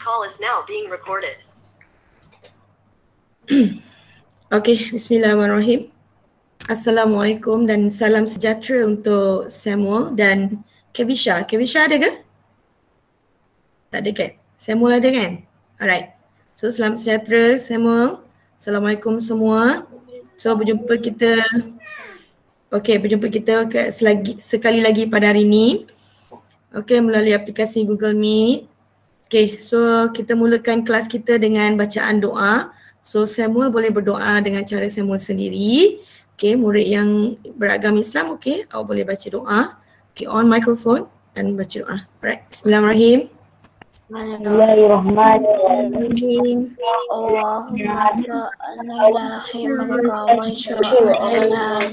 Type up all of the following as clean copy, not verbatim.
call is now being recorded. Okey, bismillahirrahmanirrahim. Assalamualaikum dan salam sejahtera untuk Samuel dan Kevisha. Kevisha ada ke? Tak ada kan? Samuel ada kan? Alright. So selamat sejahtera Samuel. Assalamualaikum semua. So berjumpa kita sekali lagi pada hari ini. Okey, melalui aplikasi Google Meet. Okey, so kita mulakan kelas kita dengan bacaan doa. So Samuel boleh berdoa dengan cara Samuel sendiri. Okey, murid yang beragama Islam, okey, awak boleh baca doa. Okey, on microphone dan baca doa. Alright, bismillahirrahmanirrahim. Bismillahirrahmanirrahim. Allahumma la ilaha wa sya'ala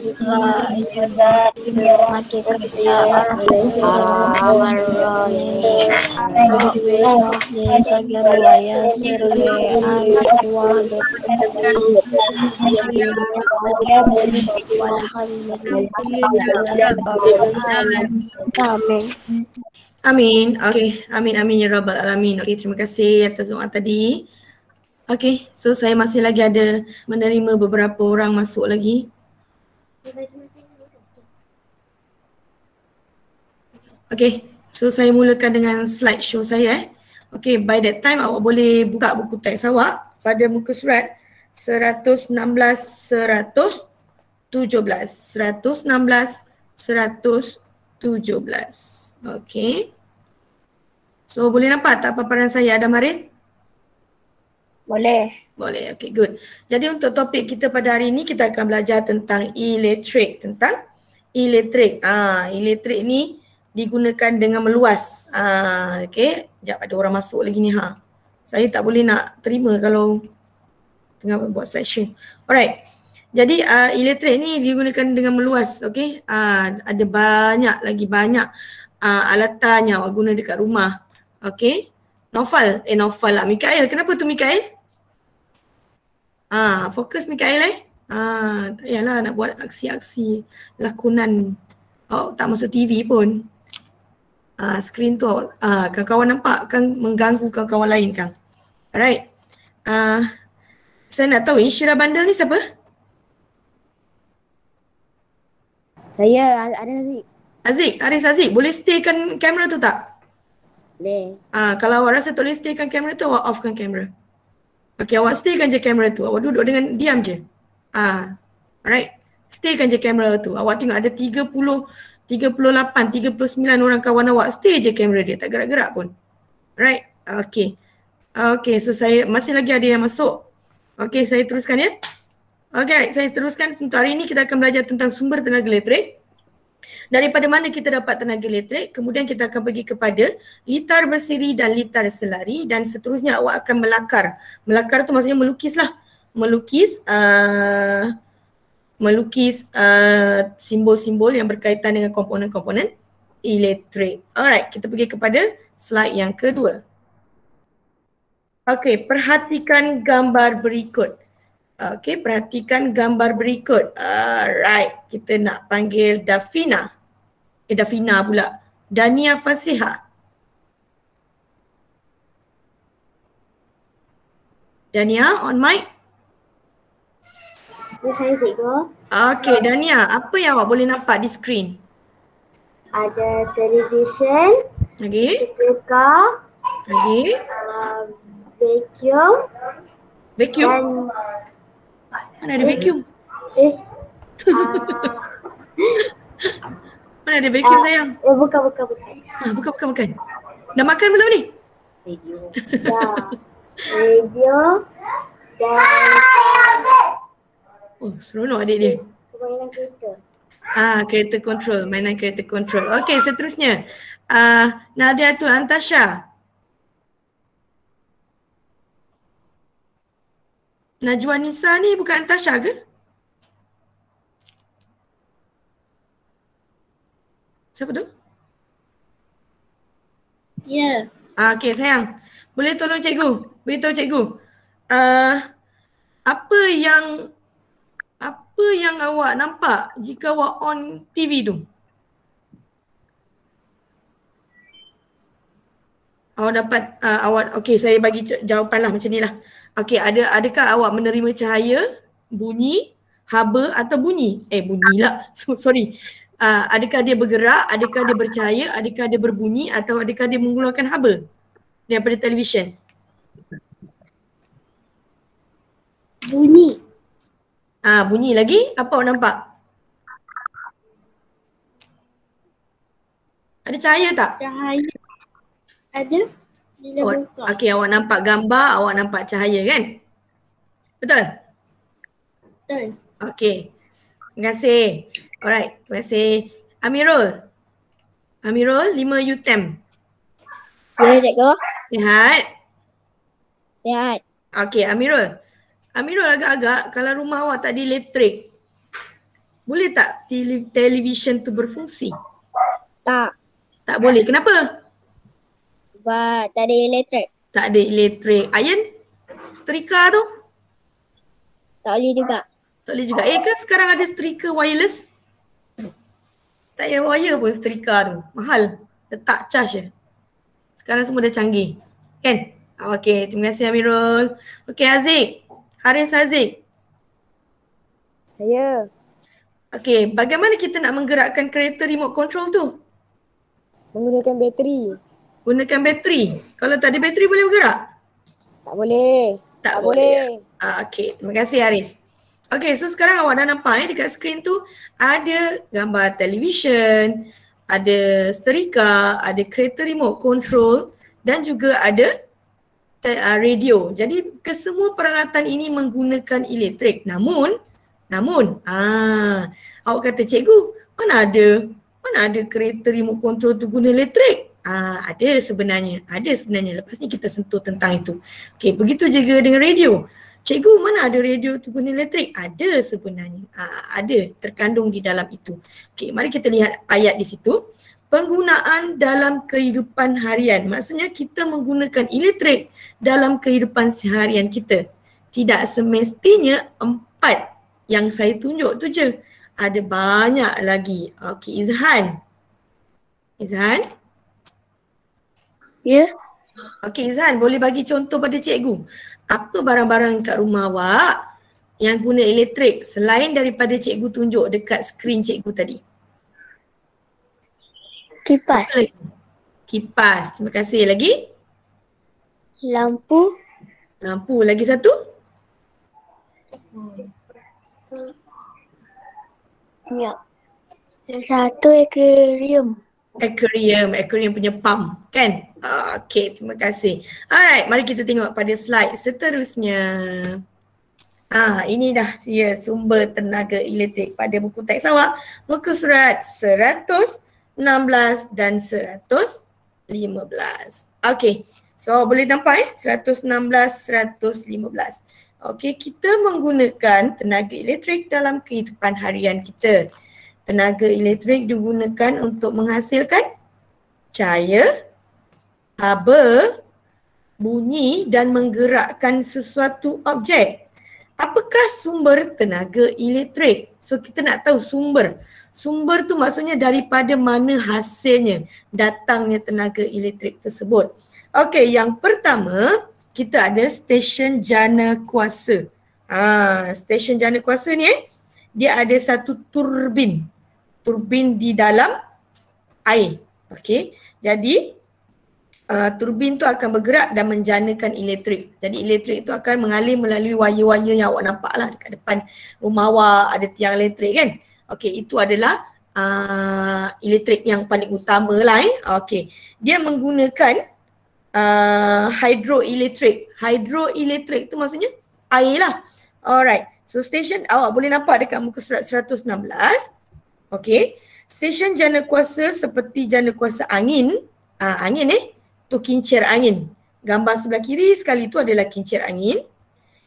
Amin. Okey, amin ya rabbal alamin. Okey, terima kasih atas doa tadi. Okey, so saya masih lagi ada menerima beberapa orang masuk lagi. Okey, so saya mulakan dengan slideshow saya. Okey, by that time awak boleh buka buku teks awak pada muka surat 116, 117. 116, 117. Okey. So boleh nampak tak paparan saya, Adam Harith? Boleh. Boleh, okay, good. Jadi untuk topik kita pada hari ini kita akan belajar tentang e-letterate. Tentang e-letterate. E-letterate ni digunakan dengan meluas. Okay, sekejap ada orang masuk lagi ni. Saya tak boleh nak terima kalau tengah buat slideshow. Alright. Jadi e-letterate ni digunakan dengan meluas. Okay, ada banyak alatannya awak guna dekat rumah. Okay. Naufal lah. Mikael, kenapa tu Mikael? Fokus Mikael tak payahlah nak buat aksi-aksi lakonan. Tak masuk TV pun. Skrin tu kawan-kawan nampak kan mengganggu kawan-kawan lain kan. Alright. Saya nak tahu Insyirah Bandel ni siapa? Saya ada Aziz. Aris Aziz, boleh staykan kamera tu tak? Boleh. Kalau awak rasa tak boleh staykan kamera tu, awak offkan kamera. Okay, awak staykan je kamera tu. Awak duduk dengan diam je. Alright. Staykan je kamera tu. Awak tengok ada 38, 39 orang kawan awak. Stay je kamera dia, tak gerak-gerak pun. Alright. Okay. Okay, so saya masih lagi ada yang masuk. Okay, saya teruskan ya. Okay, saya teruskan. Untuk hari ini kita akan belajar tentang sumber tenaga literate. Daripada mana kita dapat tenaga literate, kemudian kita akan pergi kepada litar bersiri dan litar selari dan seterusnya awak akan melakar. Melakar tu maksudnya melukis lah. Melukis simbol-simbol yang berkaitan dengan komponen-komponen e-literate. Alright, kita pergi kepada slide yang kedua. Okey, perhatikan gambar berikut. Okey, perhatikan gambar berikut. Alright, kita nak panggil Dafina. Dafina pula. Dania Fasiha. Dania, on mic. Ya, saya cikgu. Okey, Dania, apa yang awak boleh nampak di skrin? Ada television, Lagi? setrika, Lagi? vacuum. Vacuum. Dan Mana ada vacuum? Mana ada vacuum sayang? Bukan. Bukan. Dah makan belum ni? Radio dan Oh, seronok adik dia. permainan kereta. Kereta control, mainan kereta control. Okey, seterusnya. Nadiatul Antasha. Najwa Nisa ni bukan Antasha ke? Siapa tu? Ya. Okey sayang. Boleh tolong cikgu? Beritahu cikgu. Apa yang awak nampak jika awak on TV tu? Awak dapat okey, saya bagi jawapan lah macam ni lah. Okey, adakah awak menerima cahaya, bunyi, haba atau bunyi? Bunyi lah. Sorry. Adakah dia bergerak, adakah dia bercahaya, adakah dia berbunyi atau adakah dia mengeluarkan haba daripada televisyen? Bunyi. Bunyi lagi. Apa awak nampak? Ada cahaya tak? Cahaya. Ada. Bila buka. Okey, awak nampak gambar, awak nampak cahaya kan? Betul? Betul. Okey. Terima kasih. Alright, terima kasih. Amirul. Amirul, 5 UTM. Ya, cikgu. Sihat? Sihat. Okey, Amirul. Amirul agak-agak kalau rumah awak tak ada elektrik, boleh tak televisyen tu berfungsi? Tak. Tak boleh. Kenapa? Sebab tak ada elektrik. Tak ada elektrik. Iron? Setrika tu? Tak boleh juga. Tak boleh juga. Kan sekarang ada setrika wireless? Tak payah wire pun setrika tu. Mahal. Letak charge je. Sekarang semua dah canggih. Kan? Okey, terima kasih Amirul. Okey, Haziq. Haris Haziq. Saya. Okey, bagaimana kita nak menggerakkan kereta remote control tu? Menggunakan bateri. Gunakan bateri. Kalau tak ada bateri boleh bergerak? Tak boleh. Tak boleh. Okey, terima kasih Haris. Okey, so sekarang awak dah nampak dekat skrin tu ada gambar televisyen, ada seterika, ada kereta remote control dan juga ada radio. Jadi kesemua peralatan ini menggunakan elektrik. Namun awak kata cikgu, mana ada kereta remote control tu guna elektrik? Ada sebenarnya. Lepas ni kita sentuh tentang itu. Okey, begitu juga dengan radio. Cikgu, mana ada radio tu guna elektrik? Ada sebenarnya. Ada terkandung di dalam itu. Okey, mari kita lihat ayat di situ. Penggunaan dalam kehidupan harian. Maksudnya kita menggunakan elektrik dalam kehidupan seharian kita. Tidak semestinya 4 yang saya tunjuk tu je. Ada banyak lagi. Okey, Izhan. Ya. Okey, Izhan, boleh bagi contoh pada cikgu. Apa barang-barang kat rumah awak yang guna elektrik selain daripada cikgu tunjuk dekat skrin cikgu tadi? Kipas. Kipas. Terima kasih. Lagi? Lampu. Lagi satu? Ya. Yang satu akuarium. Aquarium punya pump kan? Okey, terima kasih. Alright, mari kita tengok pada slide seterusnya. Ini dah sumber tenaga elektrik pada buku teks awak. Muka surat 116 dan 115. Okey, so boleh nampak 116, 115. Okey, kita menggunakan tenaga elektrik dalam kehidupan harian kita. Tenaga elektrik digunakan untuk menghasilkan cahaya, haba, bunyi dan menggerakkan sesuatu objek. Apakah sumber tenaga elektrik? So kita nak tahu sumber. Sumber tu maksudnya daripada mana hasilnya datangnya tenaga elektrik tersebut. Okey, yang pertama kita ada stesen jana kuasa. Stesen jana kuasa ni dia ada satu turbin di dalam air. Okey. Jadi turbin tu akan bergerak dan menjanakan elektrik. Jadi elektrik itu akan mengalir melalui wire-wire yang awak nampak lah dekat depan rumah awak, ada tiang elektrik kan. Okey, itu adalah elektrik yang paling utama lah. Okey. Dia menggunakan hidroelektrik. Hidroelektrik tu maksudnya air lah. Alright. So stesen awak boleh nampak dekat muka surat 116. Okey. Stesen jana kuasa seperti jana kuasa angin. Angin tu kincir angin. Gambar sebelah kiri sekali tu adalah kincir angin.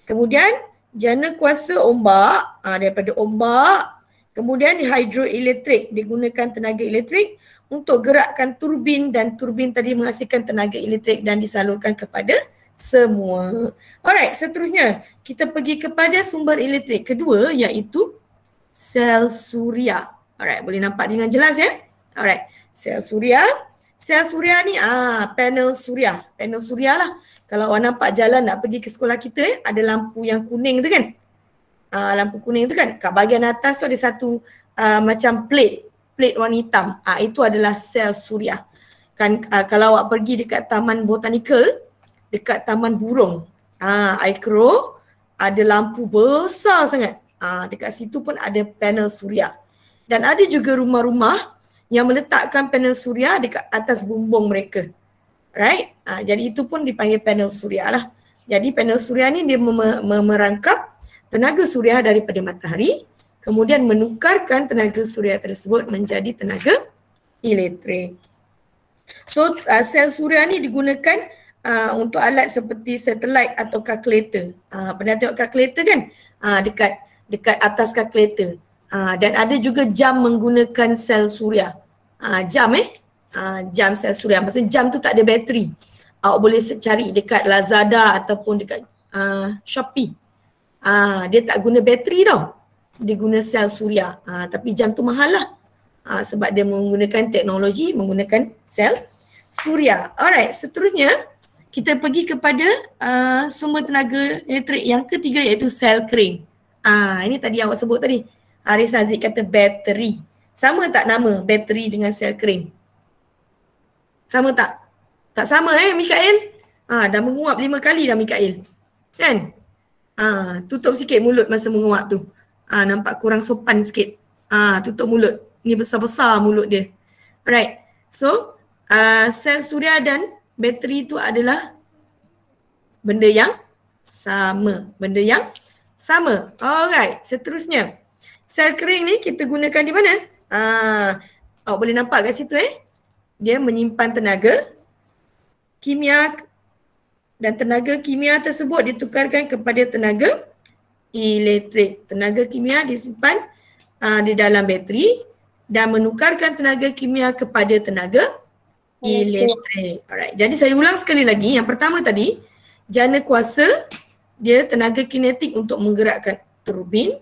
Kemudian jana kuasa ombak, daripada ombak. Kemudian hidroelektrik, digunakan tenaga elektrik untuk gerakkan turbin dan turbin tadi menghasilkan tenaga elektrik dan disalurkan kepada semua. Alright, seterusnya kita pergi kepada sumber elektrik kedua iaitu sel suria. Alright, boleh nampak dengan jelas ya? Alright, sel suria. Sel suria ni panel suria. Panel suria lah. Kalau awak nampak jalan nak pergi ke sekolah kita, ada lampu yang kuning tu kan. Lampu kuning tu kan. Kat bahagian atas tu ada satu macam plate warna hitam. Itu adalah sel suria. Kan kalau awak pergi dekat taman botanikal, dekat taman burung, Aikro, ada lampu besar sangat. Dekat situ pun ada panel suria. Dan ada juga rumah-rumah yang meletakkan panel suria dekat atas bumbung mereka. Right? Jadi itu pun dipanggil panel suria lah. Jadi panel suria ni dia merangkap tenaga suria daripada matahari, kemudian menukarkan tenaga suria tersebut menjadi tenaga elektrik. So sel suria ni digunakan untuk alat seperti satelit atau kalkulator. Pernah tengok kalkulator kan? Dekat atas kalkulator. Dan ada juga jam menggunakan sel suria. Jam sel suria. Maksudnya jam tu tak ada bateri. Awak boleh cari dekat Lazada ataupun dekat Shopee. Dia tak guna bateri tau. Dia guna sel suria. Tapi jam tu mahal lah. Sebab dia menggunakan teknologi menggunakan sel suria. Alright, seterusnya kita pergi kepada sumber tenaga elektrik yang ketiga iaitu sel kering. Ini tadi awak sebut tadi. Haris Aziz kata bateri. Sama tak nama bateri dengan sel kering? Sama tak? Tak sama Mikael? Dah menguap 5 kali dah Mikael. Kan? Tutup sikit mulut masa menguap tu. Nampak kurang sopan sikit. Tutup mulut. Ni besar-besar mulut dia. Alright. So, sel suria dan bateri tu adalah benda yang sama. Benda yang sama. Alright. Seterusnya. Sel kering ni kita gunakan di mana? Awak boleh nampak kat situ Dia menyimpan tenaga kimia dan tenaga kimia tersebut ditukarkan kepada tenaga elektrik. Tenaga kimia disimpan di dalam bateri dan menukarkan tenaga kimia kepada tenaga elektrik. Alright. Jadi saya ulang sekali lagi. Yang pertama tadi, jana kuasa dia tenaga kinetik untuk menggerakkan turbin.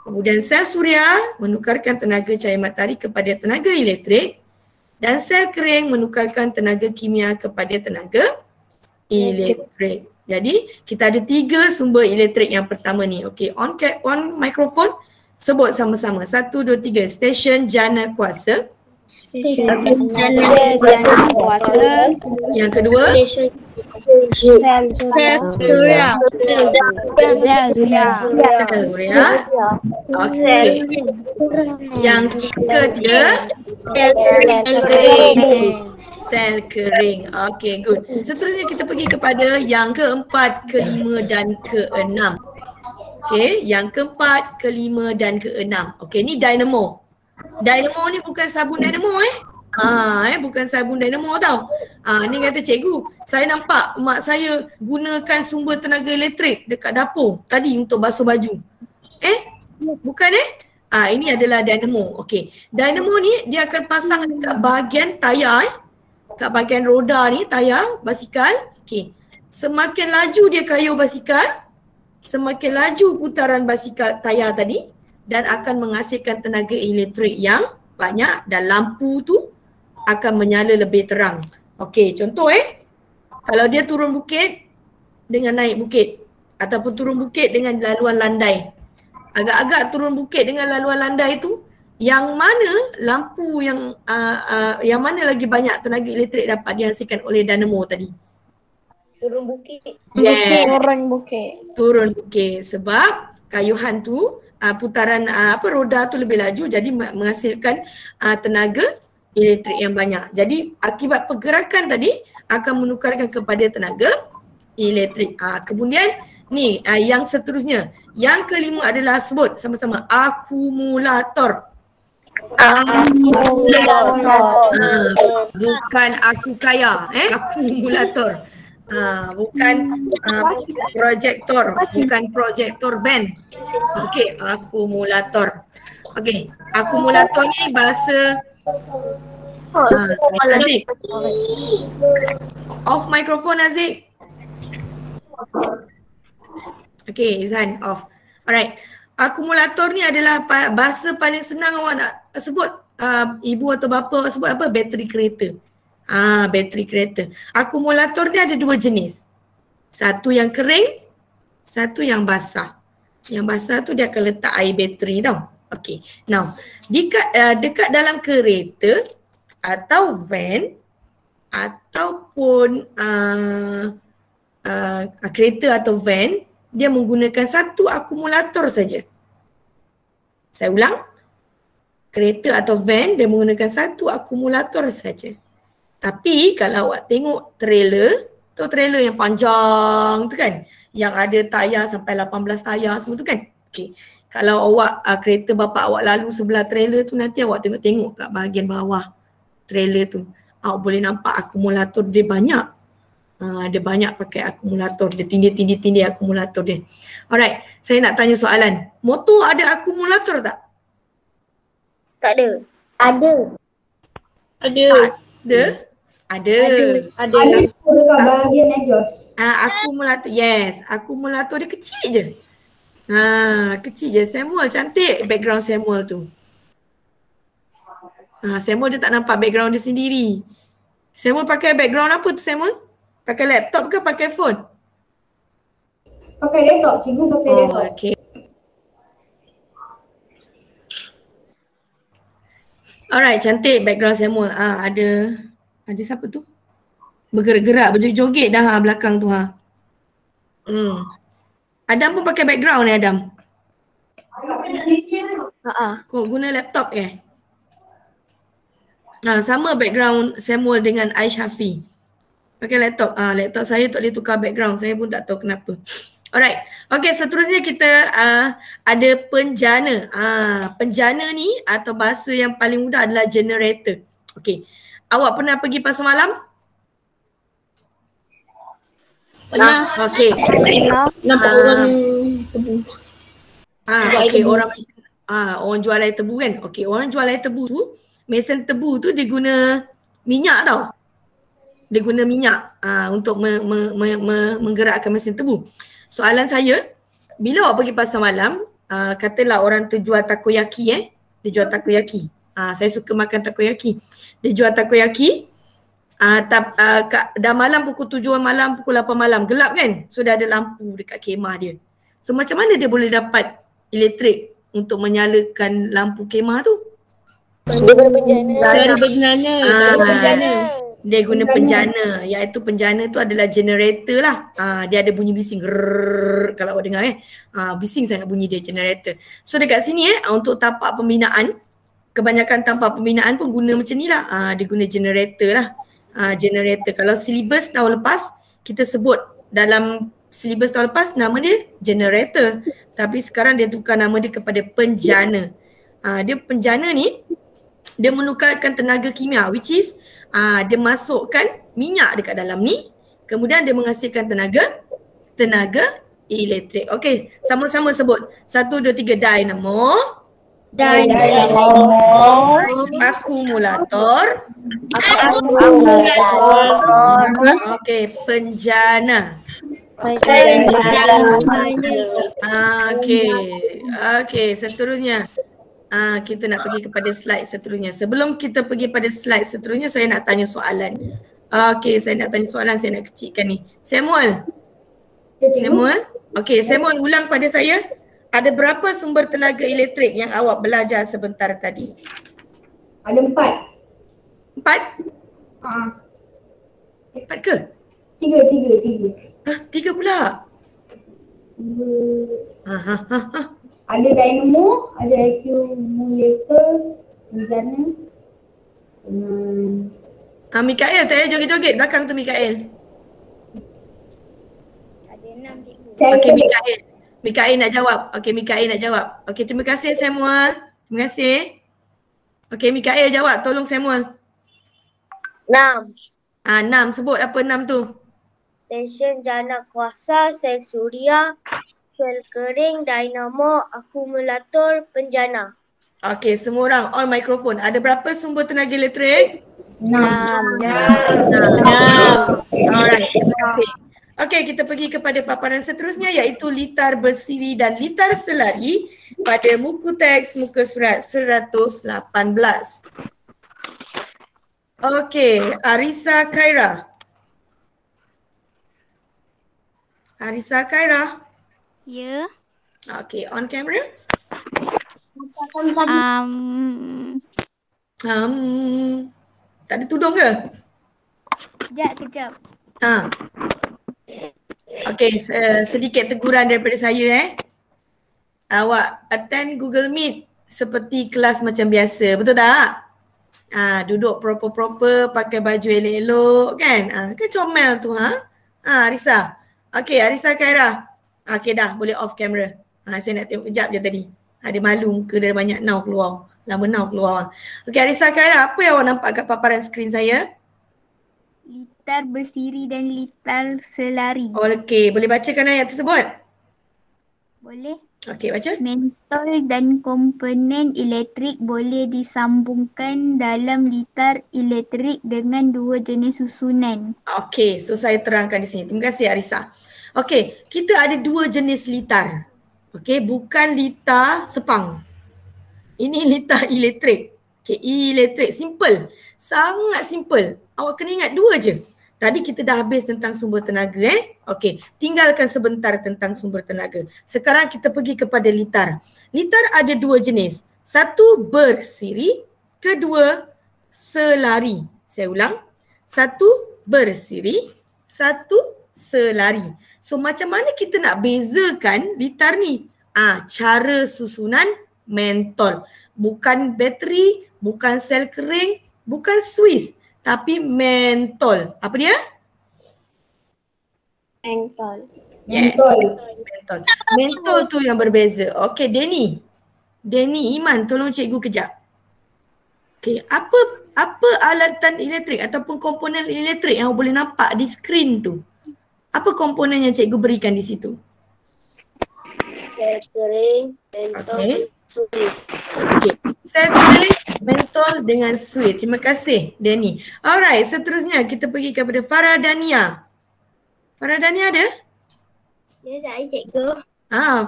Kemudian sel suria menukarkan tenaga cahaya matahari kepada tenaga elektrik dan sel kering menukarkan tenaga kimia kepada tenaga elektrik. Jadi kita ada 3 sumber elektrik yang pertama ni. Okey, on mikrofon sebut sama-sama. 1, 2, 3. Stesen jana kuasa. Jana kuasa. Yang kedua, Sel suria. Sel suria. sel suria. Okey. Yang ketiga, sel kering. Okey, good. Seterusnya kita pergi kepada yang keempat, kelima dan keenam. Okey, yang keempat, kelima dan keenam. Okey, ni dynamo. Dynamo ni bukan sabun dynamo bukan sabun dynamo tau. Ni kata cikgu, saya nampak mak saya gunakan sumber tenaga elektrik dekat dapur tadi untuk basuh baju. Bukan ini adalah dynamo. Okey. Dynamo ni dia akan pasang dekat bahagian tayar kat bahagian roda ni, tayar basikal. Okey. Semakin laju dia kayuh basikal, semakin laju putaran basikal tayar tadi dan akan menghasilkan tenaga elektrik yang banyak dan lampu tu akan menyala lebih terang. Okey, contoh kalau dia turun bukit dengan naik bukit ataupun turun bukit dengan laluan landai. Agak-agak turun bukit dengan laluan landai tu, yang mana lampu yang mana lagi banyak tenaga elektrik dapat dihasilkan oleh dynamo tadi? Turun bukit. Yeah. Turun bukit. Turun bukit sebab kayuhan tu putaran roda tu lebih laju, jadi menghasilkan tenaga elektrik yang banyak. Jadi akibat pergerakan tadi akan menukarkan kepada tenaga elektrik. Kemudian ni yang seterusnya, yang kelima adalah sebut sama-sama akumulator. Bukan aku kaya, akumulator. Bukan projektor, bukan projektor band. Okey, akumulator. Okey, akumulator ni bahasa Aziz. Off microphone Aziz. Okey, Izhan off. Alright. Akumulator ni adalah bahasa paling senang awak nak sebut, ibu atau bapa sebut apa? Bateri kereta. Bateri kereta. Akumulator ni ada dua jenis. Satu yang kering, satu yang basah. Yang basah tu dia akan letak air bateri tau. Okay. Now, dekat dalam kereta atau van ataupun kereta atau van, dia menggunakan satu akumulator saja. Saya ulang. Kereta atau van dia menggunakan satu akumulator saja. Tapi kalau awak tengok trailer, tu trailer yang panjang tu kan, yang ada tayar sampai 18 tayar semua tu kan. Okay. Kalau awak kereta bapa awak lalu sebelah trailer tu, nanti awak tengok kat bahagian bawah trailer tu, awak boleh nampak akumulator dia banyak. Dia banyak pakai akumulator, dia tindih akumulator dia. Alright, saya nak tanya soalan. Motor ada akumulator tak? Tak ada. Ada. Ada. Ada? Ada. Ada. Dekat bahagian exhaust. Akumulator, yes. Akumulator dia kecil je. Kecil je. Samuel cantik background Samuel tu. Samuel dia tak nampak background dia sendiri. Samuel pakai background apa tu Samuel? Pakai laptop ke pakai phone? Pakai desktop. Cikgu pakai desktop. Okay. Alright, cantik background Samuel. Ada siapa tu? Bergerak-gerak, berjoget dah belakang tu Adam pun pakai background ni Adam. Kau guna laptop ke? Sama background Samuel dengan Aishafi. Pakai laptop. Laptop saya tak boleh tukar background. Saya pun tak tahu kenapa. Alright. Okay, seterusnya kita ada penjana. Penjana ni atau bahasa yang paling mudah adalah generator. Okay. Awak pernah pergi pasar malam? Pernah. Okay. Nampak orang tebu. Okay, orang jual air tebu kan? Okay, orang jual air tebu tu, mesin tebu tu dia guna minyak tau. Dia guna minyak untuk menggerakkan mesin tebu. Soalan saya, bila awak pergi pasar malam, katalah orang tu jual takoyaki dia jual takoyaki. Saya suka makan takoyaki. Dia jual takoyaki, dah malam pukul 7 malam, pukul 8 malam, gelap kan? So dah ada lampu dekat kemah dia. So macam mana dia boleh dapat elektrik untuk menyalakan lampu kemah tu? Dia guna penjana. Dari penjana. Dia guna penjana, iaitu penjana tu adalah generator lah. Dia ada bunyi bising grrrr, kalau awak dengar bising sangat bunyi dia generator. So dekat sini untuk tapak pembinaan, kebanyakan tapak pembinaan pun guna macam ni lah. Dia guna generator lah. Generator. Kalau silibus tahun lepas, kita sebut dalam silibus tahun lepas nama dia generator. Tapi sekarang dia tukar nama dia kepada penjana. Dia penjana ni, dia menukarkan tenaga kimia, which is dia masukkan minyak dekat dalam ni, kemudian dia menghasilkan tenaga elektrik. Okey, sama-sama sebut. 1, 2, 3, dynamo. Akumulator. Okey, penjana. Okey, seterusnya. Kita nak pergi kepada slide seterusnya. Sebelum kita pergi pada slide seterusnya, saya nak tanya soalan. Okey, saya nak tanya soalan, saya nak kecilkan ni. Samuel? Okey, Samuel ulang pada saya. Ada berapa sumber tenaga elektrik yang awak belajar sebentar tadi? Ada 4. 4 ke? 3. 3 pula? Ada dynamo, ada accumulator, penjana. Mikael, tak payah joget-joget belakang tu Mikael. Ada 6 cikgu. Okey, Mikael nak jawab. Okey, Mikael nak jawab. Okey, terima kasih Samuel. Terima kasih. Okey, Mikael jawab. Tolong Samuel. 6. 6. Sebut apa 6 tu? Stesen jana kuasa, sel suria, sel kering, dynamo, akumulator, penjana. Okey, semua orang on mikrofon. Ada berapa sumber tenaga elektrik? 6. Alright, terima kasih. Okey, kita pergi kepada paparan seterusnya iaitu litar bersiri dan litar selari pada muka teks muka surat 118. Okey, Arisa Khaira. Arisa Khaira. Ya. Okey, on camera. Tak ada tudung ke? Kejap. Ha. Okey, sedikit teguran daripada saya Awak attend Google Meet seperti kelas macam biasa, betul tak? Duduk proper-proper, pakai baju elok-elok kan? Kan comel tu Arisa. Okey, Arisa Khaira. Okey dah, boleh off camera. Saya nak tengok kejap je tadi. Ada malu muka dia banyak now keluar. Lama now keluar. Okey, Arisa Khaira, apa yang awak nampak kat paparan skrin saya? Litar bersiri dan litar selari. Okey, boleh bacakan ayat tersebut? Boleh. Okey, baca. Mentol dan komponen elektrik boleh disambungkan dalam litar elektrik dengan dua jenis susunan. Okey, so saya terangkan di sini. Terima kasih Arisa. Okey, kita ada dua jenis litar. Okey, bukan litar sepang. Ini litar elektrik. Okey, elektrik. Simple. Sangat simple. Awak kena ingat dua je. Tadi kita dah habis tentang sumber tenaga Okey, tinggalkan sebentar tentang sumber tenaga. Sekarang kita pergi kepada litar. Litar ada dua jenis. Satu bersiri, kedua selari. Saya ulang. Satu bersiri, satu selari. So macam mana kita nak bezakan litar ni? Cara susunan mentol. Bukan bateri, bukan sel kering, bukan Swiss. Tapi mentol. Apa dia? Mentol. Yes. Mentol. Mentol tu yang berbeza. Okey, Denny. Denny, Iman, tolong cikgu kejap. Okey, apa alatan elektrik ataupun komponen elektrik yang boleh nampak di skrin tu? Apa komponen yang cikgu berikan di situ? Sel kering, mentol, Swiss. Okey. Sel kering, mentol dengan Swiss. Terima kasih, Denny. Alright, seterusnya kita pergi kepada Faradania. Faradania ada? Ya, saya cikgu.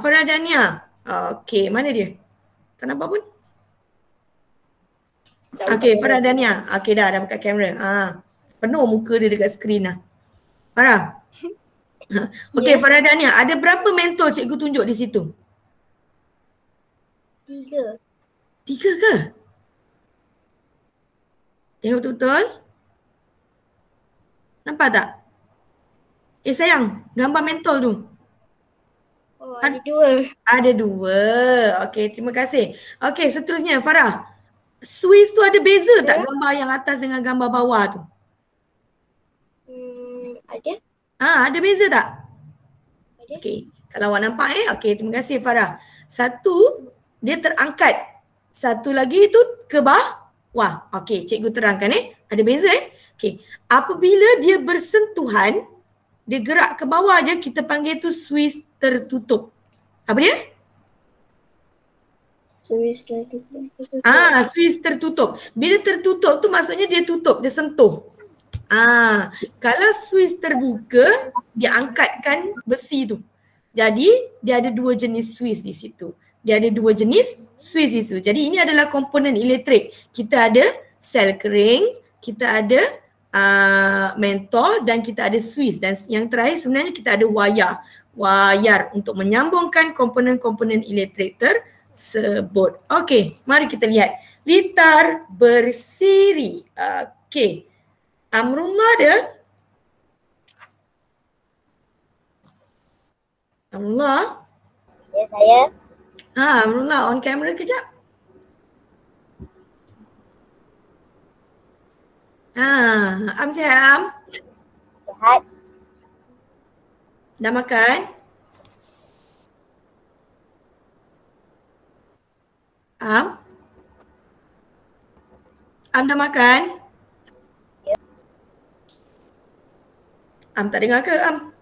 Faradania. Okey, mana dia? Tak nampak pun? Okey, Faradania. Okey dah buka kamera. Penuh muka dia dekat skrin lah. Farah? Okey, Faradania. Ada berapa mentol cikgu tunjuk di situ? 3. 3 ke? Tengok betul-betul. Nampak tak? Sayang, gambar mentol tu. Oh, ada 2. Ada 2. Okey, terima kasih. Okey, seterusnya Farah. Swiss tu ada beza tak gambar yang atas dengan gambar bawah tu? Ada. Ada beza tak? Ada. Okey, kalau awak nampak okey, terima kasih Farah. Satu, dia terangkat. Satu lagi tu ke bawah. Okey, cikgu terangkan Ada beza Okey, apabila dia bersentuhan, dia gerak ke bawah je, kita panggil tu Swiss tertutup. Apa dia? Swiss tertutup. Swiss tertutup. Bila tertutup tu maksudnya dia tutup, dia sentuh. Kalau Swiss terbuka, dia angkatkan besi tu. Jadi dia ada 2 jenis Swiss di situ. Dia ada 2 jenis Swiss di situ. Jadi ini adalah komponen elektrik. Kita ada sel kering, kita ada mentol dan kita ada Swiss. Dan yang terakhir sebenarnya kita ada wayar untuk menyambungkan komponen-komponen elektrik tersebut. Okey, mari kita lihat. Litar bersiri. Okey. Amrullah ada? Amrullah? Ya, saya. Amrullah on camera kejap. Am sihat Am? Sihat. Dah makan? Am? Am dah makan? Ya. Am tak dengar ke Am?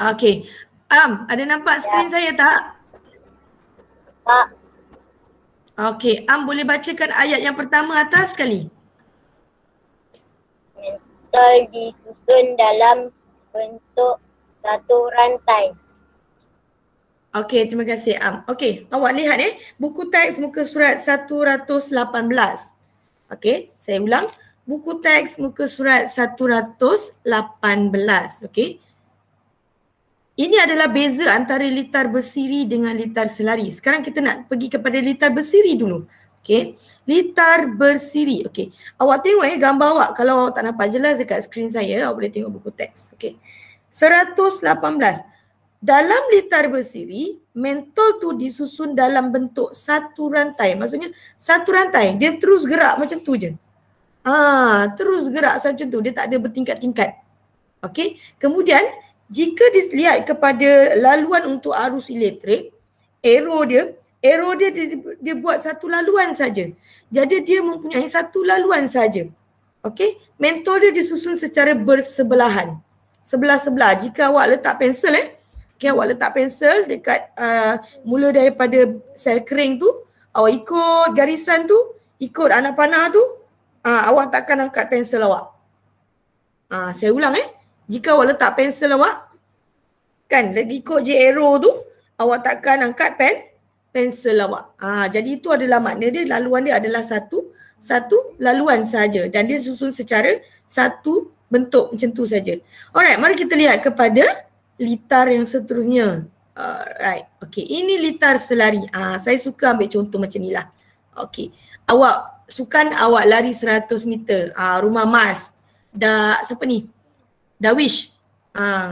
Okey. Am, ada nampak skrin saya tak? Tak. Okey, Am boleh bacakan ayat yang pertama atas sekali? Mentol disusun dalam bentuk satu rantai. Okey, terima kasih Am. Okey, awak lihat buku teks muka surat 118. Okey, saya ulang. Buku teks muka surat 118. Okey. Ini adalah beza antara litar bersiri dengan litar selari. Sekarang kita nak pergi kepada litar bersiri dulu. Okey. Litar bersiri. Okey. Awak tengok gambar awak. Kalau awak tak nampak jelas dekat skrin saya, awak boleh tengok buku teks. Okey. 118. Dalam litar bersiri, mentol tu disusun dalam bentuk satu rantai. Maksudnya satu rantai. Dia terus gerak macam tu je. Terus gerak macam tu. Dia tak ada bertingkat-tingkat. Okey. Kemudian jika dilihat kepada laluan untuk arus elektrik, arrow dia buat satu laluan saja. Jadi dia mempunyai satu laluan saja. Okey, mentol dia disusun secara bersebelahan. Sebelah-sebelah. Jika awak letak pensel awak letak pensel dekat mula daripada sel kering tu, awak ikut garisan tu, ikut anak panah tu, awak takkan angkat pensel awak. Saya ulang jika awak letak pensel awak, kan ikut je arrow tu, awak takkan angkat pensel awak. Jadi itu adalah makna dia, laluan dia adalah satu laluan saja dan dia susun secara satu bentuk macam tu saja. Alright, mari kita lihat kepada litar yang seterusnya. Alright, okey, ini litar selari. Saya suka ambil contoh macam ni lah. Okey, awak lari 100 meter. Rumah Mars. Siapa ni? Darwish.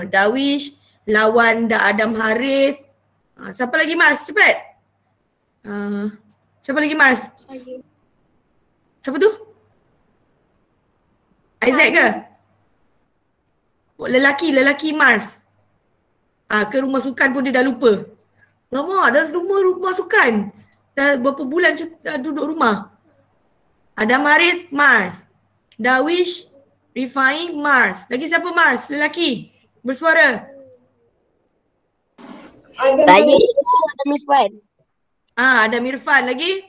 Darwish lawan Adam Harith. Siapa lagi Mars? Cepat. Siapa lagi Mars? Siapa tu? Isaac ke? Lelaki Mars. Ke rumah sukan pun dia dah lupa. Lama dah rumah sukan. Dah berapa bulan duduk rumah. Adam Harith Mars. Darwish Rifai Mars. Lagi siapa Mars? Lelaki. Bersuara. Saya Adam Irfan. Adam Irfan lagi.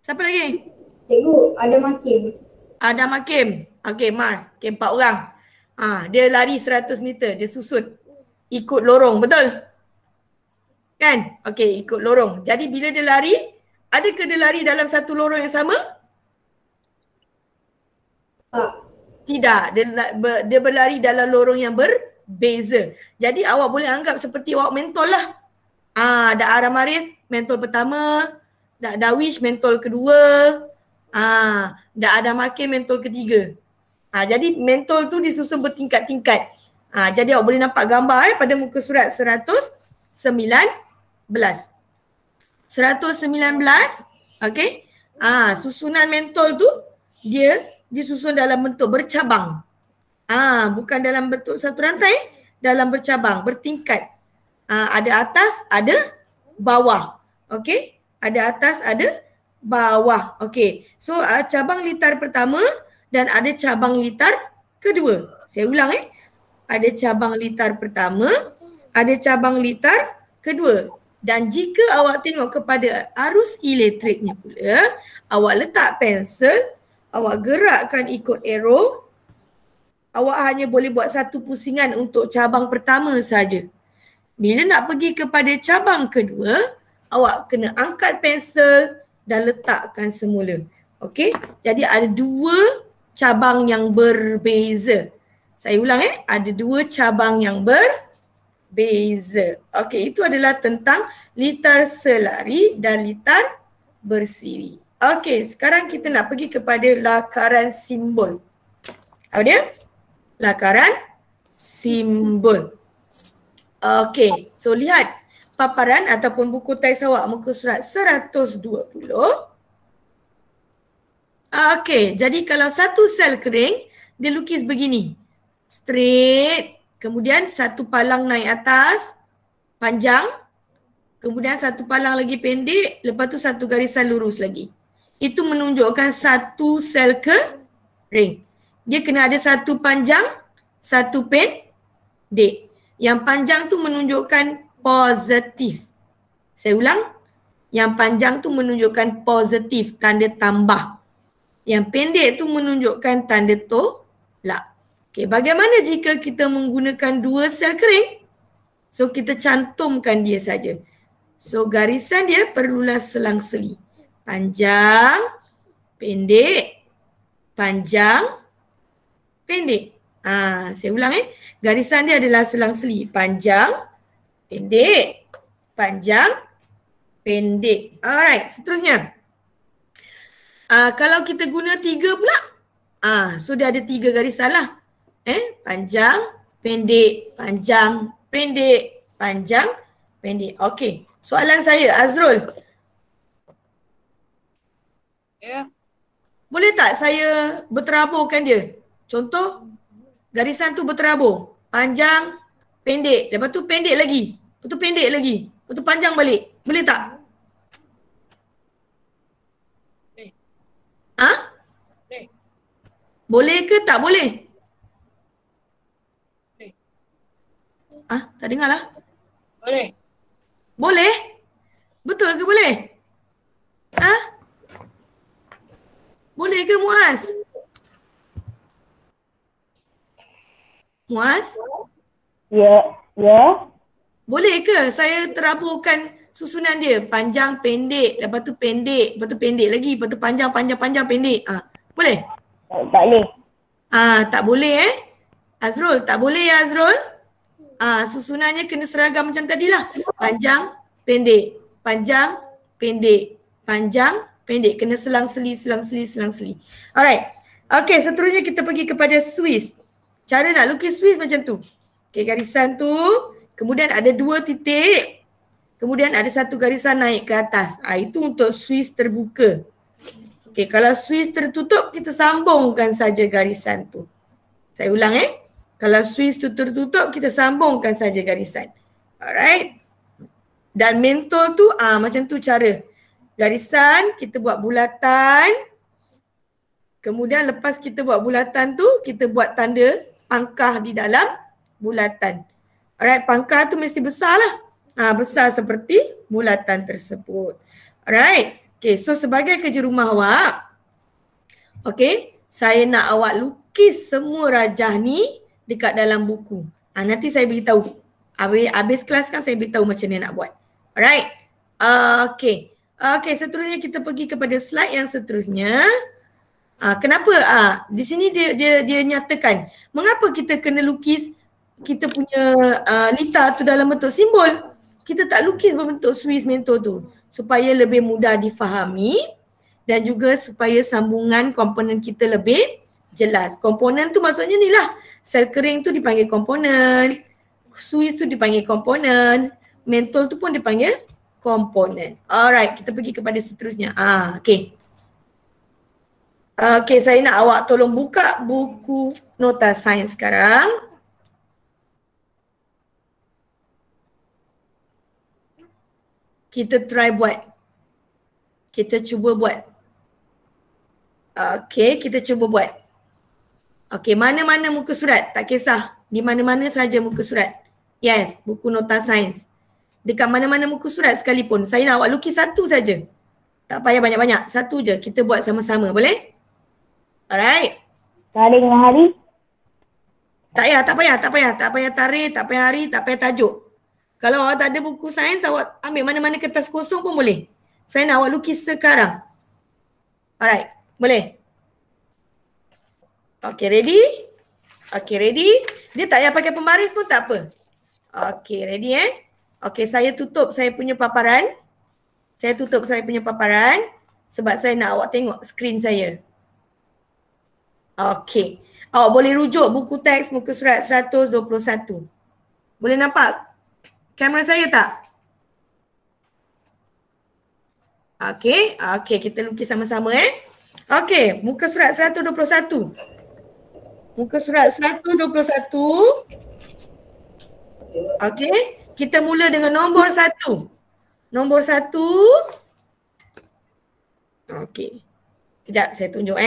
Siapa lagi? Cikgu, ada Hakim. Adam Hakim. Okey, Mars. Okey, 4 orang. Dia lari 100 meter. Dia susun. Ikut lorong, betul? Kan? Okey, ikut lorong. Jadi bila dia lari, adakah dia lari dalam satu lorong yang sama? Tidak. Dia berlari dalam lorong yang berbeza. Jadi awak boleh anggap seperti awak mentol lah. Adam Harith mentol pertama. Darwish mentol kedua. Adam Hakim mentol ketiga. Jadi mentol tu disusun bertingkat-tingkat. Jadi awak boleh nampak gambar pada muka surat 119. 119. Okey. Susunan mentol tu dia disusun dalam bentuk bercabang. Bukan dalam bentuk satu rantai, dalam bercabang, bertingkat. Ada atas, ada bawah. Okey? Ada atas, ada bawah. Okey. So cabang litar pertama dan ada cabang litar kedua. Saya ulang Ada cabang litar pertama, ada cabang litar kedua. Dan jika awak tengok kepada arus elektriknya pula, awak letak pensel, awak gerakkan ikut arrow, awak hanya boleh buat satu pusingan untuk cabang pertama saja. Bila nak pergi kepada cabang kedua, awak kena angkat pensel dan letakkan semula. Okey? Jadi ada dua cabang yang berbeza. Saya ulang ada dua cabang yang berbeza. Okey, itu adalah tentang litar selari dan litar bersiri. Okey, sekarang kita nak pergi kepada lakaran simbol. Apa dia? Lakaran simbol. Okey, so lihat paparan ataupun buku teks awak muka surat 120. Okey, jadi kalau satu sel kering, dia lukis begini. Straight, kemudian satu palang naik atas, panjang, kemudian satu palang lagi pendek, lepas tu satu garisan lurus lagi. Itu menunjukkan satu sel kering. Dia kena ada satu panjang, satu pendek. Yang panjang tu menunjukkan positif. Saya ulang. Yang panjang tu menunjukkan positif, tanda tambah. Yang pendek tu menunjukkan tanda tolak. Okey, bagaimana jika kita menggunakan dua sel kering? So kita cantumkan dia saja. So garisan dia perlulah selang-seli. Panjang, pendek, panjang, pendek. Saya ulang Garisan dia adalah selang-seli. Panjang, pendek, panjang, pendek. Alright, seterusnya. Kalau kita guna 3 pula, so dia ada 3 garisan lah. Panjang, pendek, panjang, pendek, panjang, pendek. Okey, soalan saya, Azrul. Ya. Boleh tak saya berteraburkan dia? Contoh, garisan tu berterabur. Panjang, pendek. Lepas tu pendek lagi. Lepas tu pendek lagi. Lepas tu panjang balik. Boleh tak? Boleh. Boleh ke tak boleh? Boleh. Tak dengar lah. Boleh. Boleh? Betul ke boleh? Boleh ke Muaz? Muaz? Ya. Boleh ke saya teraburkan susunan dia? Panjang, pendek, lepas tu pendek, lepas tu pendek lagi, lepas tu panjang, panjang, panjang, pendek. Boleh? Tak boleh. Tak boleh Azrul, tak boleh ya Azrul? Susunannya kena seragam macam tadilah. Panjang, pendek, panjang, pendek, panjang, pendek. Kena selang-seli, selang-seli, selang-seli. Alright. Okay, seterusnya kita pergi kepada Swiss. Cara nak lukis Swiss macam tu. Okay, garisan tu, kemudian ada 2 titik, kemudian ada 1 garisan naik ke atas. Itu untuk Swiss terbuka. Okay, kalau Swiss tertutup, kita sambungkan saja garisan tu. Saya ulang Kalau Swiss tu tertutup, kita sambungkan saja garisan. Alright. Dan mentol tu, macam tu cara. Garisan, kita buat bulatan. Kemudian lepas kita buat bulatan tu, kita buat tanda pangkah di dalam bulatan. Alright, pangkah tu mesti besar lah. Besar seperti bulatan tersebut. Alright. Okay, so sebagai kerja rumah awak, okay, saya nak awak lukis semua rajah ni dekat dalam buku. Nanti saya beritahu. Habis kelas kan saya beritahu macam mana nak buat. Alright. Okay. Okay, seterusnya kita pergi kepada slide yang seterusnya. Kenapa? Di sini dia nyatakan mengapa kita kena lukis kita punya lita tu dalam bentuk simbol. Kita tak lukis berbentuk Swiss mentol tu supaya lebih mudah difahami dan juga supaya sambungan komponen kita lebih jelas. Komponen tu maksudnya ni lah. Sel kering tu dipanggil komponen. Swiss tu dipanggil komponen. Mentol tu pun dipanggil komponen. Alright, kita pergi kepada seterusnya. Okay. Okay, saya nak awak tolong buka buku nota sains sekarang. Kita try buat. Kita cuba buat. Okay, kita cuba buat. Okay, mana-mana muka surat, tak kisah. Di mana-mana saja muka surat. Yes, buku nota sains. Dekat mana-mana muka surat sekalipun. Saya nak awak lukis satu saja. Tak payah banyak-banyak. Satu je. Kita buat sama-sama. Boleh? Alright. Tarikh dengan hari? Tak payah. Tak payah tarikh, tak payah hari, tak payah tajuk. Kalau awak tak ada buku sains, awak ambil mana-mana kertas kosong pun boleh. Saya nak awak lukis sekarang. Alright. Boleh? Okay, ready? Okay, ready? Dia tak payah pakai pembaris pun tak apa. Okay, ready Okay, saya tutup saya punya paparan. Saya tutup saya punya paparan sebab saya nak awak tengok skrin saya. Okay. Awak boleh rujuk buku teks muka surat 121. Boleh nampak kamera saya tak? Okay. Okay, kita lukis sama-sama Okay, muka surat 121. Muka surat 121. Okay, kita mula dengan nombor 1. Nombor 1. Okay. Kejap saya tunjuk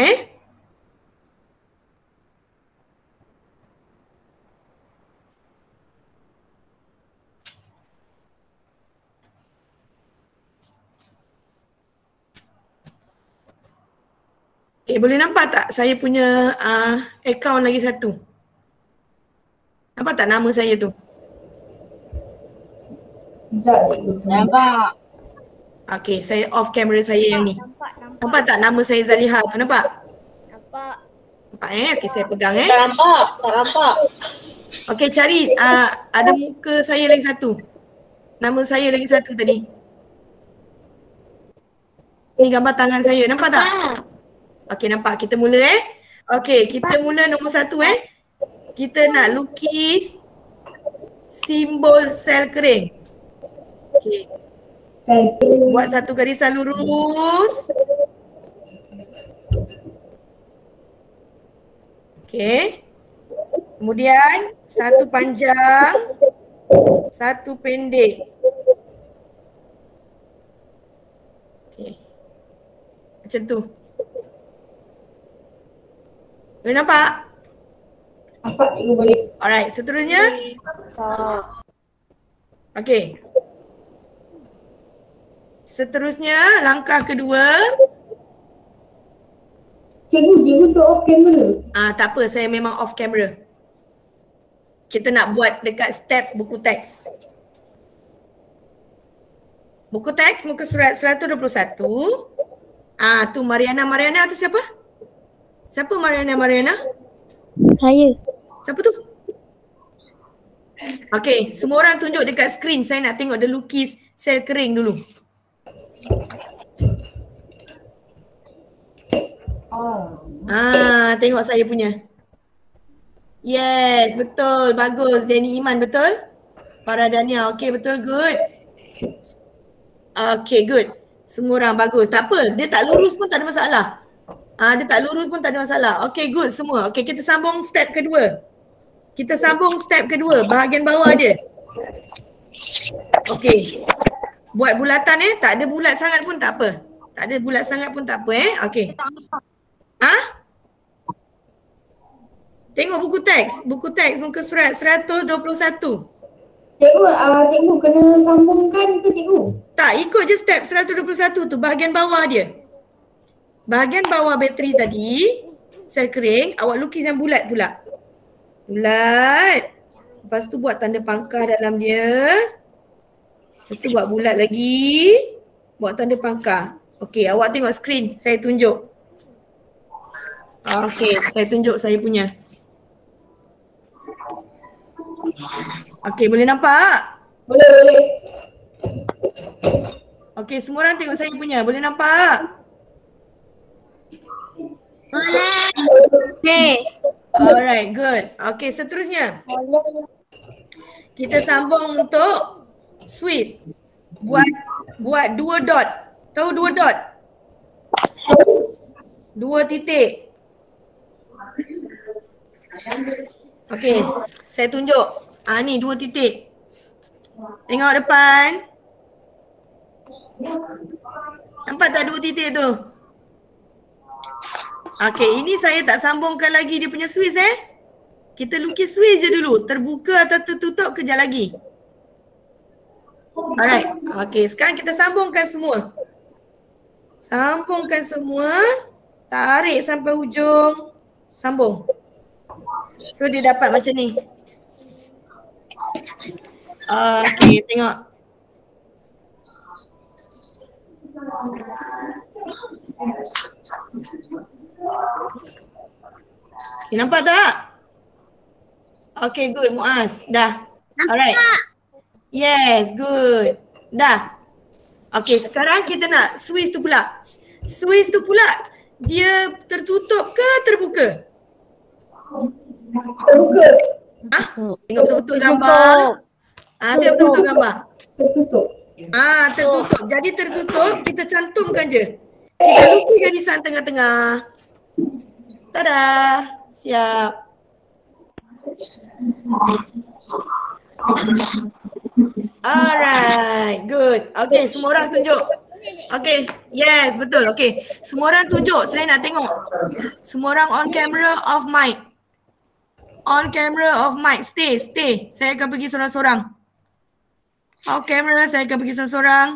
Okay, boleh nampak tak saya punya akaun lagi satu? Nampak tak nama saya tu? Sekejap. Nampak. Okay, saya off kamera saya yang ni. Nampak. Nampak tak nama saya Zaliha tu? Nampak? Nampak. Nampak Okay, saya pegang Tak nampak. Okay, cari ada muka saya lagi satu. Nama saya lagi satu tadi. Ni gambar tangan saya. Nampak tak? Okay, nampak. Kita mula Okay, kita mula nombor 1 Kita nak lukis simbol sel kering. Okay. Buat satu garisan lurus. Okay. Kemudian satu panjang, satu pendek. Okay. Macam tu. Boleh nampak? Nampak cikgu boleh. Alright, seterusnya. Okay. Seterusnya, langkah kedua. Cikgu tu off camera. Tak apa, saya memang off camera. Kita nak buat dekat step buku teks. Buku teks muka surat 121. Tu Mariana. Mariana tu siapa? Siapa Mariana? Saya. Siapa tu? Okay, semua orang tunjuk dekat skrin. Saya nak tengok dia lukis sel kering dulu. Tengok saya punya. Yes, betul. Bagus. Danny Iman, betul? Paradania. Okay, betul. Good. Okay, good. Semua orang bagus. Tak apa. Dia tak lurus pun tak ada masalah. Dia tak lurus pun tak ada masalah. Okay, good semua. Okay, kita sambung step kedua. Bahagian bawah dia. Okay. Buat bulatan tak ada bulat sangat pun tak apa. Okay. Tengok buku teks muka surat 121. Cikgu kena sambungkan ke cikgu? Tak, ikut je step 121 tu, bahagian bawah dia. Bahagian bawah bateri tadi, sel kering, awak lukis yang bulat pula. Bulat. Lepas tu buat tanda pangkah dalam dia. Lepas tu buat bulat lagi. Buat tanda pangkah. Okey, awak tengok skrin, saya tunjuk. Okey, saya tunjuk saya punya. Okey, boleh nampak? Boleh. Okey, semua orang tengok saya punya. Boleh nampak? Okay. Alright, good. Okey, seterusnya. Kita sambung untuk Swiss. Buat 2 dot. Tahu 2 dot? 2 titik. Okey, saya tunjuk. Ni 2 titik. Tengok depan. Nampak tak 2 titik tu? Okey, ini saya tak sambungkan lagi dia punya Swiss Kita lukis Swiss je dulu. Terbuka atau tertutup kejap lagi. Alright. Okey, sekarang kita sambungkan semua. Tarik sampai ujung. Sambung. So dia dapat macam ni. Okey, tengok. Nampak tak? Okay, good Muaz. Dah. Alright. Yes, good. Dah. Okay, sekarang kita nak Swiss tu pula. Dia tertutup ke terbuka? Terbuka. Tengok betul-betul gambar. Tengok betul-betul gambar. Tertutup. Tertutup. Jadi tertutup, kita cantumkan je. Kita lukis garisan tengah-tengah. Tada. Siap. Alright, good. Okay, semua orang tunjuk. Okay, yes, betul. Okay, semua orang tunjuk. Saya nak tengok. Semua orang on camera, off mic. On camera, off mic. Stay. Saya akan pergi seorang-seorang. Off camera, saya akan pergi seorang-seorang.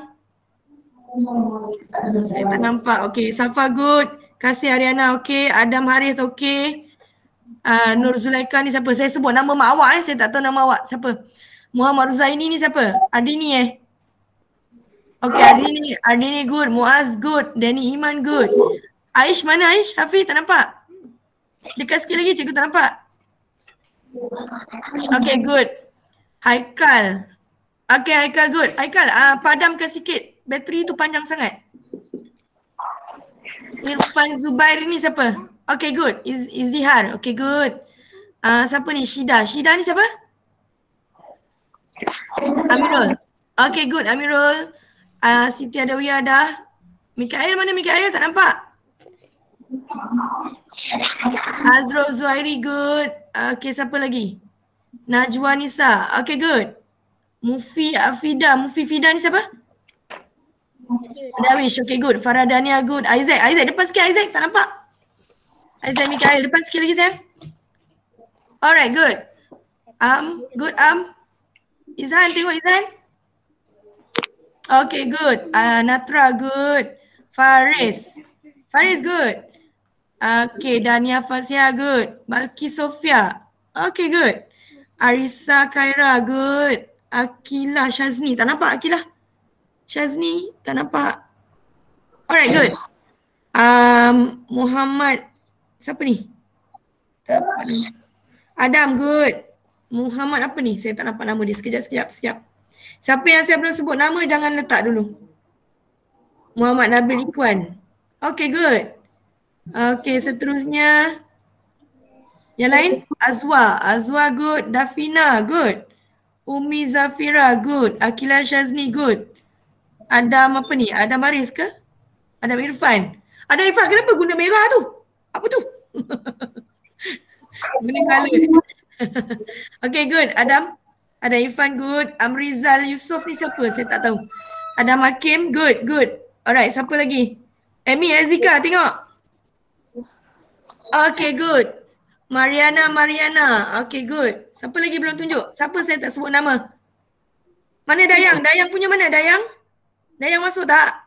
Saya tak nampak. Okay, Safa good. Kasih Ariana, okay. Adam Haris, okay. Nur Zulaika ni siapa? Saya sebut nama mak awak saya tak tahu nama awak. Siapa? Muhammad Ruzaini ni siapa? Ardini Okay, Ardini good. Muaz good. Danny Iman good. Aish mana Aish? Hafiz tak nampak? Dekat sikit lagi cikgu tak nampak. Okay, good. Haikal. Okay, Haikal good. Haikal, padamkan sikit. Bateri tu panjang sangat. Irfan Zubair ni siapa? Okay, good. Izdihar. Okay, good. Siapa ni? Shida. Shida ni siapa? Amirul. Okay, good. Amirul. Siti Adawiyah dah. Mikael mana Mikael? Tak nampak. Azrul Zuhairi good. Okay, siapa lagi? Najwa Nisa. Okay, good. Mufi Afida. Mufi Fida ni siapa? Dawish. Okay, good. Faradania good. Isaac. Isaac depan sikit Isaac. Tak nampak. Isaac Mikael depan sikit lagi sayang. Alright, good. Good. Izhan, tengok Izhan. Okay, good. Natra good. Faris good. Okay, Dania Fasya good. Balki Sofia. Okay, good. Arisa Khaira good. Akilah Syazni. Tak nampak Akilah? Syazni tak nampak. Alright, good. Muhammad. Siapa ni? Tak nampak nama. Adam good. Muhammad apa ni? Saya tak nampak nama dia. Sekejap. Siapa yang saya belum sebut nama jangan letak dulu. Muhammad Nabil Ikhwan. Okay, good. Okay, seterusnya. Yang lain? Azwa good. Dafina good. Umi Zafira good. Akila Syazni good. Adam apa ni? Adam Haris ke? Adam Irfan. Adam Irfan kenapa guna merah tu? Apa tu? Guna colour. Okay, good. Adam Irfan good. Amrizal Yusof ni siapa? Saya tak tahu. Adam Hakim good. Alright, siapa lagi? Amy Azika tengok. Okay, good. Mariana. Okay, good. Siapa lagi belum tunjuk? Siapa saya tak sebut nama? Mana Dayang? Dayang punya mana Dayang? Dayang masuk tak?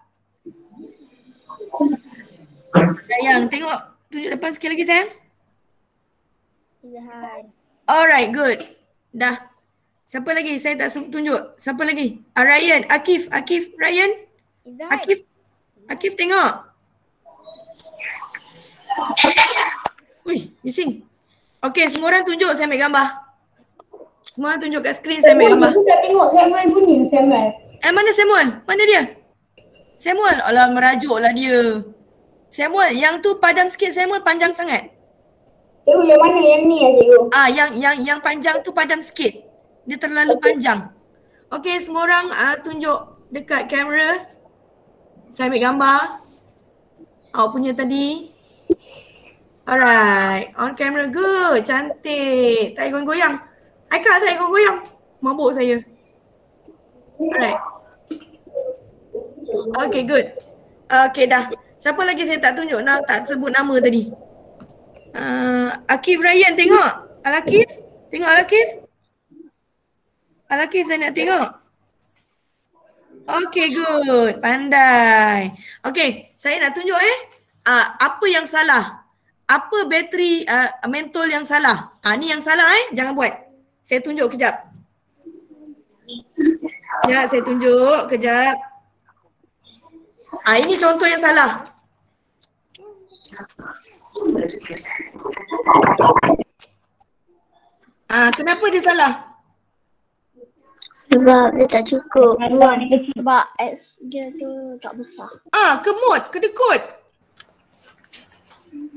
Dayang, tengok. Tunjuk depan sikit lagi sayang. Alright, good. Dah. Siapa lagi? Saya tak tunjuk. Siapa lagi? Ryan. Akif, Ryan. Akif tengok. Ui, missing. Okay, semua orang tunjuk saya ambil gambar. Semua orang tunjuk kat skrin saya ambil gambar. Aku tak tengok Samuel bunyi Samuel. Mana Samuel? Mana dia? Samuel? Alah, merajuk lah dia. Samuel, yang tu padam sikit Samuel, panjang sangat. Cikgu yang mana? Yang ni ya cikgu? Yang panjang tu padam sikit. Dia terlalu panjang. Okay, semua orang tunjuk dekat kamera. Saya ambil gambar. Awak punya tadi. Alright, on camera good. Cantik. Tak goyang-goyang. Haikal tak goyang-goyang. Mabuk saya. Alright. Okay, good. Okay, dah. Siapa lagi saya tak tunjuk? Tak sebut nama tadi. Akif Ryan tengok. Al-Akif. Tengok Al-Akif. Al-Akif saya nak tengok. Okay, good. Pandai. Okay, saya nak tunjuk apa yang salah. Apa bateri mentol yang salah. Ni yang salah jangan buat. Saya tunjuk kejap. Ya, saya tunjuk kejap. Ini contoh yang salah. Kenapa dia salah? Sebab dia tak cukup. Sebab X dia tu tak besar. Kemot, kedekut.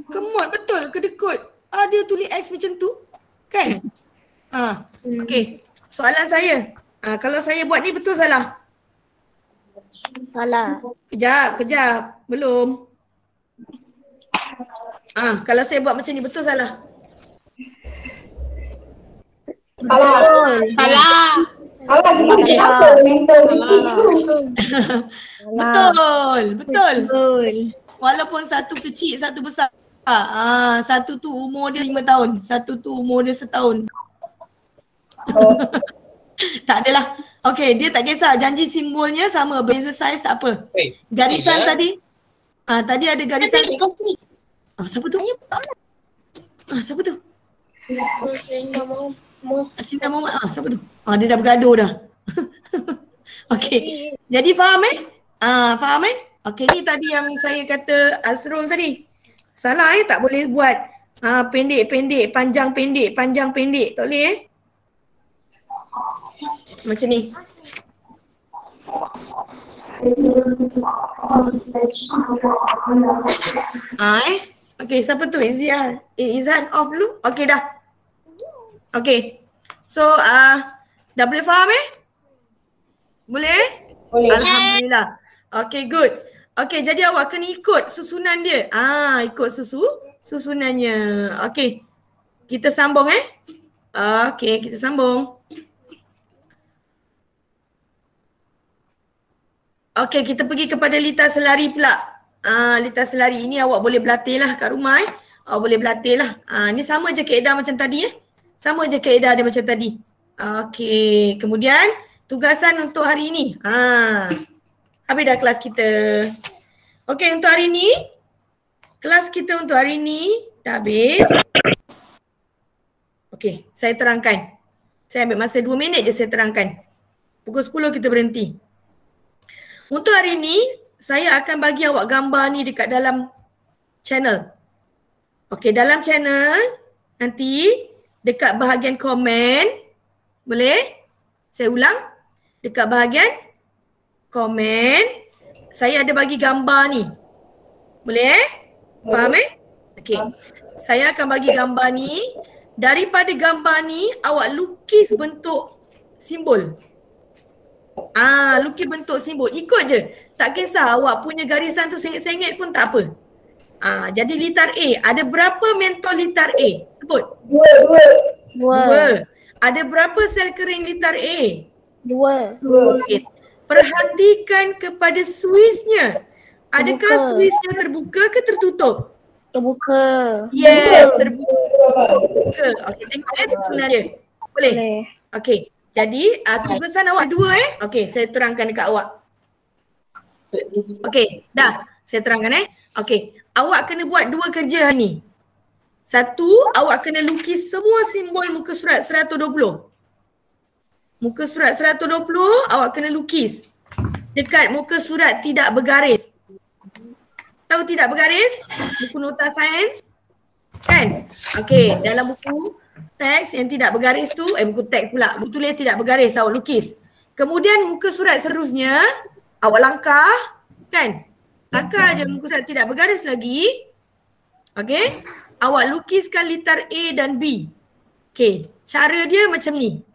Kemot betul, kedekut. Dia tulis X macam tu. Kan? Okay. Soalan saya. Kalau saya buat ni betul salah? Salah. Kejap. Belum. Kalau saya buat macam ni betul salah? Salah kita pakai apa? Mental kecil tu. Betul. Walaupun satu kecil, satu besar. Satu tu umur dia 5 tahun. Satu tu umur dia 1 tahun. Tak adalah. Okay, dia tak kisah. Janji simbolnya sama. Beza saiz tak apa. Garisan tadi. Tadi ada garisan. Siapa tu? Siapa tu? Asinda Muhammad. Siapa tu? Dia dah bergaduh dah. Okey. Jadi faham faham Okey, ni tadi yang saya kata Azrul tadi. Salah tak boleh buat pendek-pendek, panjang pendek, panjang pendek. Tak boleh macam ni. Okey, siapa tu? Izan off dulu. Okey dah. Okey. So dah boleh faham Boleh? Boleh. Alhamdulillah. Okey, good. Okey, jadi awak kena ikut susunan dia. Ikut susunannya. Okey. Kita sambung Okey, kita sambung. Okey, kita pergi kepada litar selari pula. Litar selari ini awak boleh berlatih lah kat rumah Awak boleh berlatih lah. Ni sama je kaedah macam tadi Sama je kaedah dia macam tadi. Okey, kemudian tugasan untuk hari ini. Habis dah kelas kita. Okey, untuk hari ni kelas kita untuk hari ni dah habis. Okey, saya terangkan. Saya ambil masa 2 minit je saya terangkan. Pukul 10 kita berhenti. Untuk hari ni, saya akan bagi awak gambar ni dekat dalam channel. Okey, dalam channel nanti dekat bahagian komen. Boleh? Saya ulang. Dekat bahagian komen, saya ada bagi gambar ni. Boleh Faham Okey. Saya akan bagi gambar ni. Daripada gambar ni, awak lukis bentuk simbol. Lukis bentuk simbol. Ikut je. Tak kisah awak punya garisan tu sengit-sengit pun tak apa. Jadi litar A. Ada berapa mentor litar A? Sebut. 2. Ada berapa sel kering litar A? 2. Okay. Perhatikan kepada switchnya. Adakah switchnya terbuka ke tertutup? Terbuka. Yes, terbuka. Okey, tengok susunan dia. Boleh? Okey. Jadi tugasan awak 2 Okey, saya terangkan dekat awak. Okey, dah. Saya terangkan Okey, awak kena buat 2 kerja hari ni. 1, awak kena lukis semua simbol muka surat 120. Muka surat 120 awak kena lukis dekat muka surat tidak bergaris. Tahu tidak bergaris? Buku nota sains kan? Okey, dalam buku teks yang tidak bergaris tu, buku teks pula, buku tulis tidak bergaris awak lukis. Kemudian muka surat seterusnya awak langkah kan? Langkah je muka surat tidak bergaris lagi. Okey? Awak lukiskan litar A dan B. Okey, cara dia macam ni.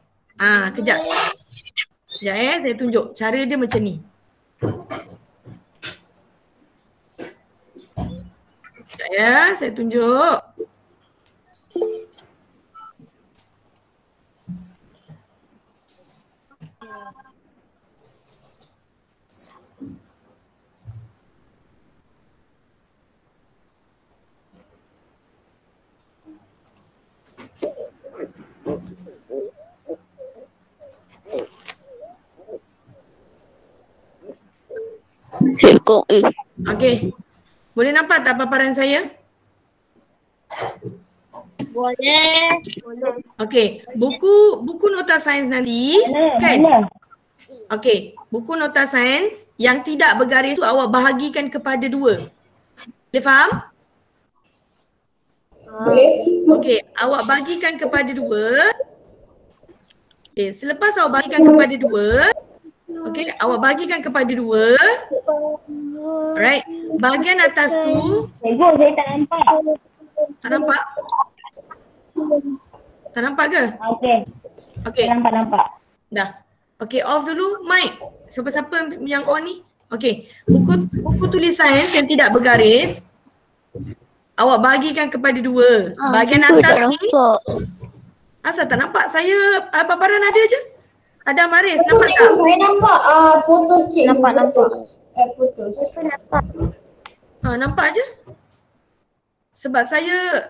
Kejap. Sekejap saya tunjuk. Cara dia macam ni. Sekejap saya tunjuk. Okey. Boleh nampak tak paparan saya? Boleh. Okey, buku nota sains nanti kan? Okey, buku nota sains yang tidak bergaris tu awak bahagikan kepada 2. Boleh faham? Boleh. Okey, awak bagikan kepada 2. Okey, selepas awak bagikan kepada 2, okey, awak bagikan kepada 2. Alright, bahagian atas tu Cikgu, saya tak nampak. tak nampak? Tak nampak ke? Okey. Okey, Nampak. dah. Okey, off dulu mic. Siapa-siapa yang on ni? Okey, buku tulis sains yang tidak bergaris awak bagikan kepada 2. Bahagian atas ni asal tak nampak? Saya paparan ada je. Ada Maris, nampak tak? Saya nampak foto cik. Nampak. Foto. Nampak je. Sebab saya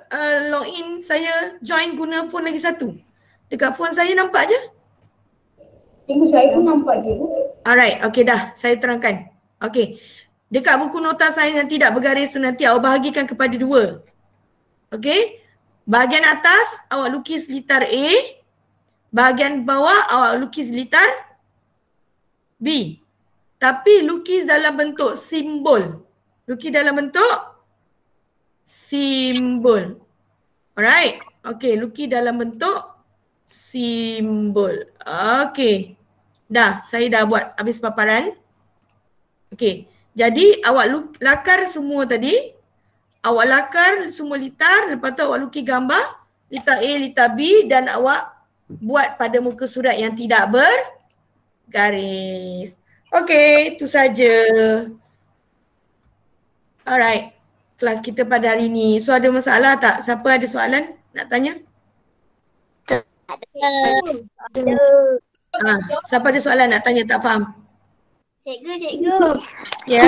login, saya join guna phone lagi satu. Dekat phone saya nampak je. Cikgu, saya pun nampak je. Alright, okey dah. Saya terangkan. Okey. Dekat buku nota sains yang tidak bergaris tu nanti awak bahagikan kepada 2. Okey. Bahagian atas awak lukis litar A, bahagian bawah awak lukis litar B. Tapi lukis dalam bentuk simbol. Lukis dalam bentuk simbol. Alright. Okay, lukis dalam bentuk simbol. Okay. Dah, saya dah buat habis paparan. Okay. Jadi awak lakar semua tadi. Awak lakar semua litar. Lepas tu awak lukis gambar. Litar A, litar B. Dan awak buat pada muka surat yang tidak bergaris. Okay, itu saja. Alright. Kelas kita pada hari ni. So ada masalah tak? Siapa ada soalan nak tanya? Siapa ada soalan nak tanya tak faham? Cikgu. Ya?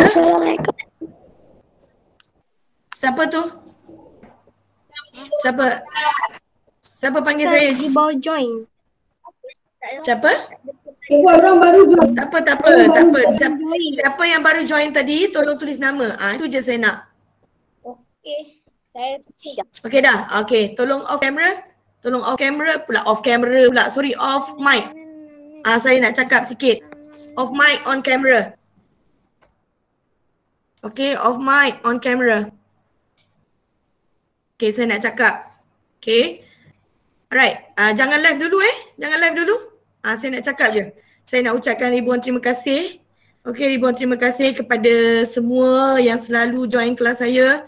Siapa tu? Siapa panggil saya? Di bawah join. Siapa? Cikgu orang baru join. Tak apa. Siapa yang baru join tadi tolong tulis nama. Itu je saya nak. Okey. Saya tidak. Okey dah. Okey, tolong off camera. Off camera. Sorry, off mic. Saya nak cakap sikit. Off mic, on camera. Okay, off mic, on camera. Okay, saya nak cakap. Okay. Alright, jangan live dulu saya nak cakap je. Saya nak ucapkan ribuan terima kasih. Okay, ribuan terima kasih kepada semua yang selalu join kelas saya.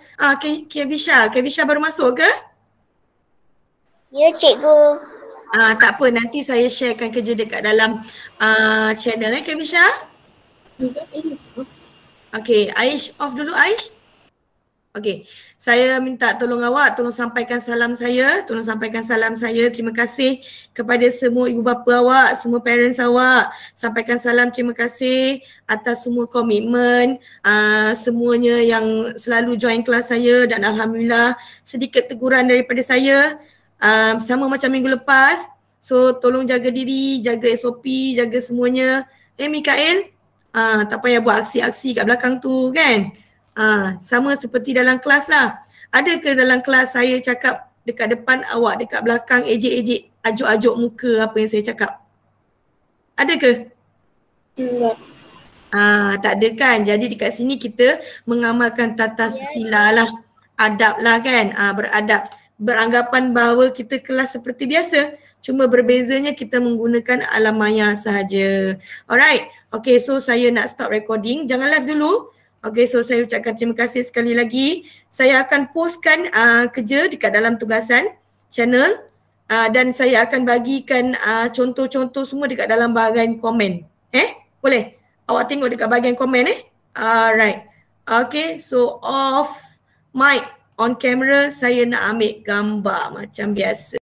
Kevisha baru masuk ke? Ya, cikgu. Tak apa, nanti saya sharekan kerja dekat dalam channel Kevisha. Okay, Aish off dulu Aish. Okay, saya minta tolong awak, tolong sampaikan salam saya. Terima kasih kepada semua ibu bapa awak, semua parents awak. Sampaikan salam terima kasih atas semua komitmen, semuanya yang selalu join kelas saya dan alhamdulillah sedikit teguran daripada saya. Sama macam minggu lepas. So tolong jaga diri, jaga SOP, jaga semuanya. Mikael, tak payah buat aksi-aksi kat belakang tu kan. Sama seperti dalam kelas lah. Ada ke dalam kelas saya cakap dekat depan awak, dekat belakang ejek-ejek, ajuk-ajuk muka apa yang saya cakap? Ada ke? Tidak. Tak ada kan. Jadi dekat sini kita mengamalkan tata susila lah. Adab lah kan. Beradab. Beranggapan bahawa kita kelas seperti biasa. Cuma berbezanya kita menggunakan alam maya sahaja. Alright. Okay, so saya nak stop recording. Jangan live dulu. Okay, so saya ucapkan terima kasih sekali lagi. Saya akan postkan kerja dekat dalam tugasan channel dan saya akan bagikan contoh-contoh semua dekat dalam bahagian komen. Boleh? Awak tengok dekat bahagian komen Alright. Okay, so off mic, on camera saya nak ambil gambar macam biasa.